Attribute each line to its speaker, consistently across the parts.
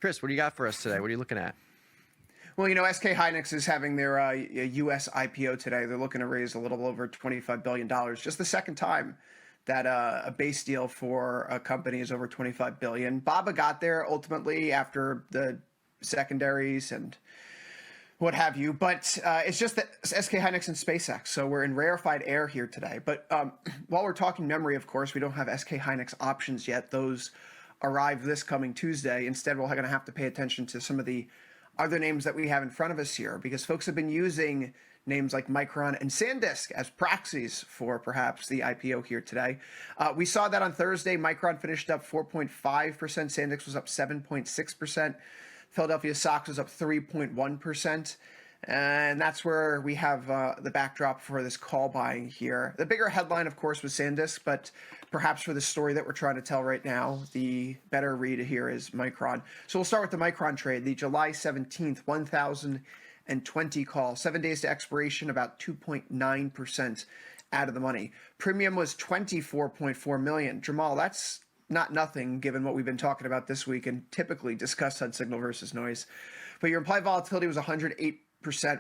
Speaker 1: Chris, what do you got for us today? What are you looking at?
Speaker 2: Well, SK Hynix is having their U.S. IPO today. They're looking to raise a little over $25 billion. Just the second time that a base deal for a company is over $25 billion. BABA got there ultimately after the secondaries and what have you. But it's just that SK Hynix and SpaceX. So we're in rarefied air here today. But while we're talking memory, of course, we don't have SK Hynix options yet. Those arrive this coming Tuesday. Instead, we're going to have to pay attention to some of the other names that we have in front of us here, because folks have been using names like Micron and SanDisk as proxies for perhaps the IPO here today. We saw that on Thursday. Micron finished up 4.5%. SanDisk was up 7.6%. Philadelphia SOX was up 3.1%. And that's where we have the backdrop for this call buying here. The bigger headline, of course, was SanDisk, but perhaps for the story that we're trying to tell right now, the better read here is Micron. So we'll start with the Micron trade, the July 17th, 1,020 call, 7 days to expiration, about 2.9% out of the money. Premium was 24.4 million. Jermal, that's not nothing given what we've been talking about this week and typically discussed on Signal versus Noise. But your implied volatility was 108%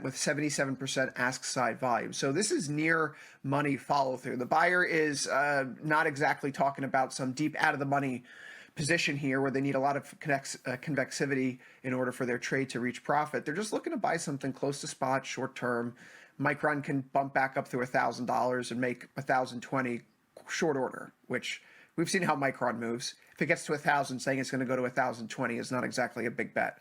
Speaker 2: with 77% ask side volume. So this is near money follow through. The buyer is not exactly talking about some deep out of the money position here where they need a lot of convexivity in order for their trade to reach profit. They're just looking to buy something close to spot, short term. Micron can bump back up through $1,000 and make 1,020 short order, which we've seen how Micron moves. If it gets to 1,000, saying it's going to go to 1,020 is not exactly a big bet.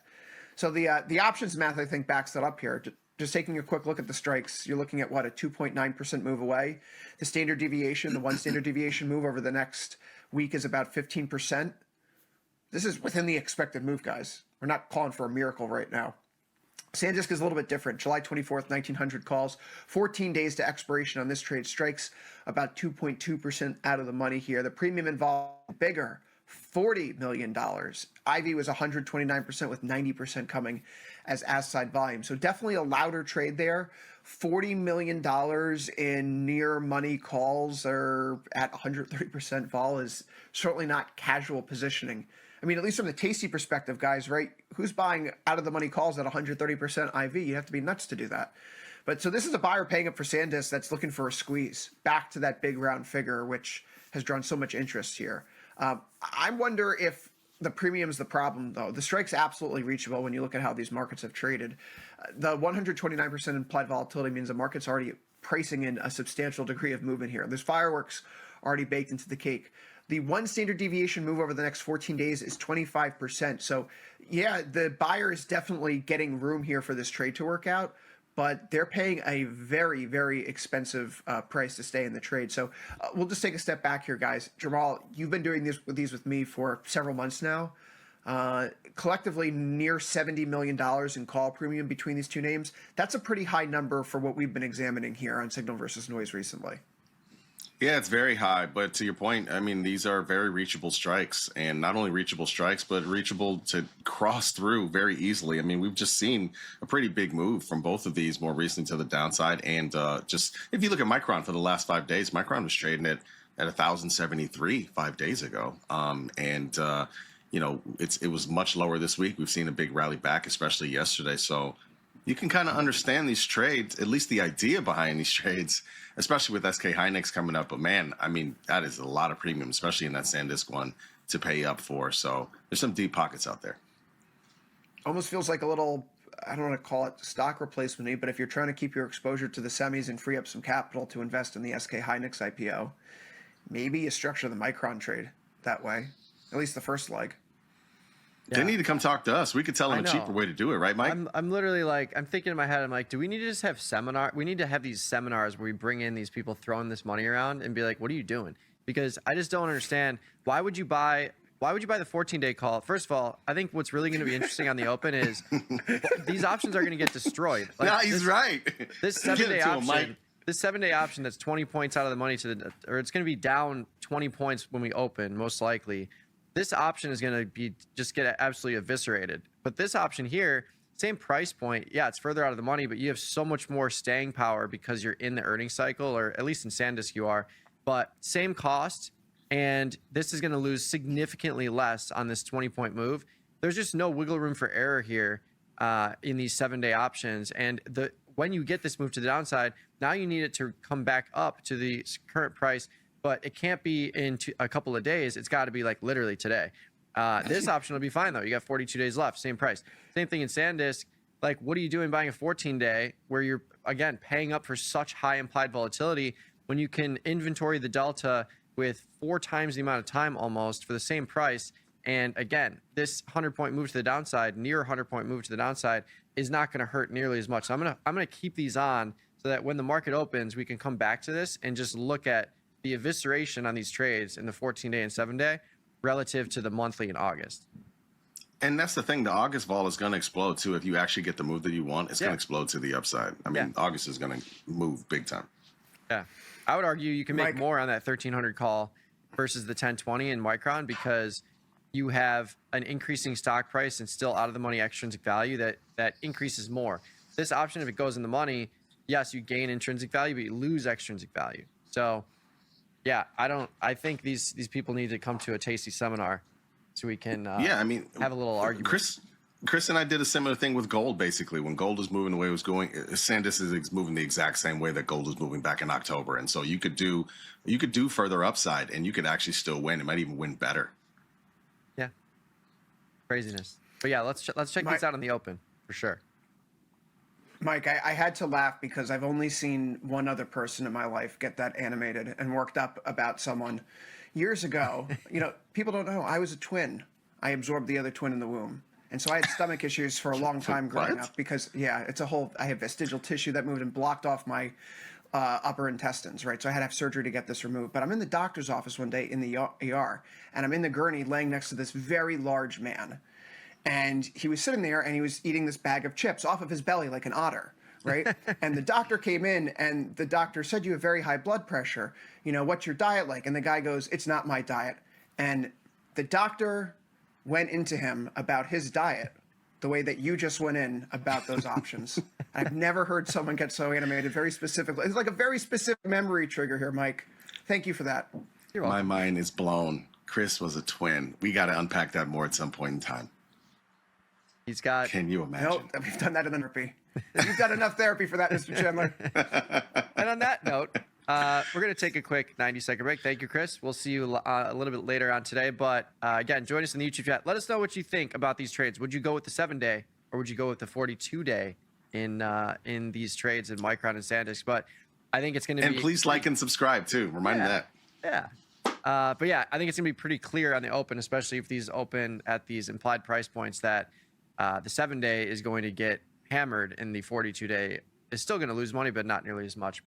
Speaker 2: So the options math, I think, backs that up here. Just taking a quick look at the strikes, you're looking at, what, a 2.9% move away. The standard deviation, the one standard deviation move over the next week is about 15%. This is within the expected move, guys. We're not calling for a miracle right now. SanDisk is a little bit different. July 24th, 1,900 calls, 14 days to expiration on this trade. Strikes about 2.2% out of the money here. The premium involved bigger, $40 million. IV was 129% with 90% coming as side volume. So definitely a louder trade there. $40 million in near money calls are at 130% vol is certainly not casual positioning. I mean, at least from the Tasty perspective, guys, right? Who's buying out of the money calls at 130% IV? You have to be nuts to do that. But so this is a buyer paying up for SanDisk that's looking for a squeeze back to that big round figure, which has drawn so much interest here. I wonder if the premium's the problem, though. The strike's absolutely reachable when you look at how these markets have traded. The 129% implied volatility means the market's already pricing in a substantial degree of movement here. There's fireworks already baked into the cake. The one standard deviation move over the next 14 days is 25%. So, yeah, the buyer is definitely getting room here for this trade to work out, but they're paying a very, very expensive price to stay in the trade. So we'll just take a step back here, guys. Jermal, you've been doing these with me for several months now. Collectively, near $70 million in call premium between these two names. That's a pretty high number for what we've been examining here on Signal versus Noise recently.
Speaker 3: Yeah, it's very high, but to your point, I mean, these are very reachable strikes, and not only reachable strikes, but reachable to cross through very easily. I mean, we've just seen a pretty big move from both of these more recently to the downside, and just if you look at Micron for the last 5 days, Micron was trading at 1,073 5 days ago, you know, it was much lower this week. We've seen a big rally back, especially yesterday, so you can kind of understand these trades, at least the idea behind these trades, especially with SK Hynix coming up. But man, I mean, that is a lot of premium, especially in that SanDisk one, to pay up for. So there's some deep pockets out there.
Speaker 2: Almost feels like a little, I don't want to call it stock replacement, but if you're trying to keep your exposure to the semis and free up some capital to invest in the SK Hynix IPO, maybe you structure the Micron trade that way, at least the first leg.
Speaker 3: Yeah. They need to come talk to us. We could tell them a cheaper way to do it, right, Mike?
Speaker 1: I'm literally like, I'm thinking in my head, I'm like, do we need to just have seminar? We need to have these seminars where we bring in these people throwing this money around and be like, what are you doing? Because I just don't understand. Why would you buy the 14-day call? First of all, I think what's really going to be interesting on the open is these options are going to get destroyed.
Speaker 3: Like, no, he's right.
Speaker 1: This 7-day option. This 7-day option that's 20 points out of the money or it's going to be down 20 points when we open, most likely. This option is going to just get absolutely eviscerated. But this option here, same price point. Yeah, it's further out of the money, but you have so much more staying power because you're in the earnings cycle, or at least in SanDisk you are. But same cost, and this is going to lose significantly less on this 20-point move. there's just no wiggle room for error here in these 7-day options. And when you get this move to the downside, now you need it to come back up to the current price, but it can't be in a couple of days. It's got to be like literally today. This option will be fine though. You got 42 days left, same price. Same thing in SanDisk. Like, what are you doing buying a 14-day where you're, again, paying up for such high implied volatility when you can inventory the delta with 4 times the amount of time almost for the same price? And again, this 100-point move to the downside, near 100-point move to the downside, is not going to hurt nearly as much. So I'm gonna keep these on so that when the market opens, we can come back to this and just look at the evisceration on these trades in the 14-day and 7-day relative to the monthly in August.
Speaker 3: And that's the thing. The August vol is going to explode too. If you actually get the move that you want, it's going to explode to the upside. I mean, August is going to move big time.
Speaker 1: Yeah. I would argue you can make more on that 1300 call versus the 1020 in Micron because you have an increasing stock price and still out of the money extrinsic value that increases more. This option, if it goes in the money, yes, you gain intrinsic value, but you lose extrinsic value. So yeah, I think these people need to come to a Tasty seminar so we can have a little argument.
Speaker 3: Chris and I did a similar thing with gold. Basically, when gold is moving the way it was going, SanDisk is moving the exact same way that gold was moving back in October. And so you could do further upside, and you could actually still win. It might even win better.
Speaker 1: Yeah, craziness. But yeah, let's check these out in the open for sure.
Speaker 2: Mike, I had to laugh because I've only seen one other person in my life get that animated and worked up about someone years ago. You know, people don't know I was a twin. I absorbed the other twin in the womb. And so I had stomach issues for a long time growing up because, I have vestigial tissue that moved and blocked off my upper intestines, right? So I had to have surgery to get this removed. But I'm in the doctor's office one day in the ER, and I'm in the gurney laying next to this very large man. And he was sitting there and he was eating this bag of chips off of his belly like an otter, right? And the doctor came in and the doctor said, "You have very high blood pressure. You know, what's your diet like?" And the guy goes, "It's not my diet." And the doctor went into him about his diet the way that you just went in about those options. I've never heard someone get so animated very specifically. It's like a very specific memory trigger here, Mike. Thank you for that.
Speaker 1: You're welcome.
Speaker 3: My mind is blown. Chris was a twin. We got to unpack that more at some point in time.
Speaker 1: He's got...
Speaker 3: Can you imagine?
Speaker 2: Nope, we've done that in therapy. You've done enough therapy for that, Mr. Chandler.
Speaker 1: And on that note, we're going to take a quick 90-second break. Thank you, Chris. We'll see you a little bit later on today. But again, join us in the YouTube chat. Let us know what you think about these trades. Would you go with the 7-day or would you go with the 42-day in these trades in Micron and SanDisk? But I think it's going to be...
Speaker 3: And please like and subscribe, too. Remind me that.
Speaker 1: Yeah. But yeah, I think it's going to be pretty clear on the open, especially if these open at these implied price points, that the 7-day is going to get hammered and the 42-day is still going to lose money, but not nearly as much.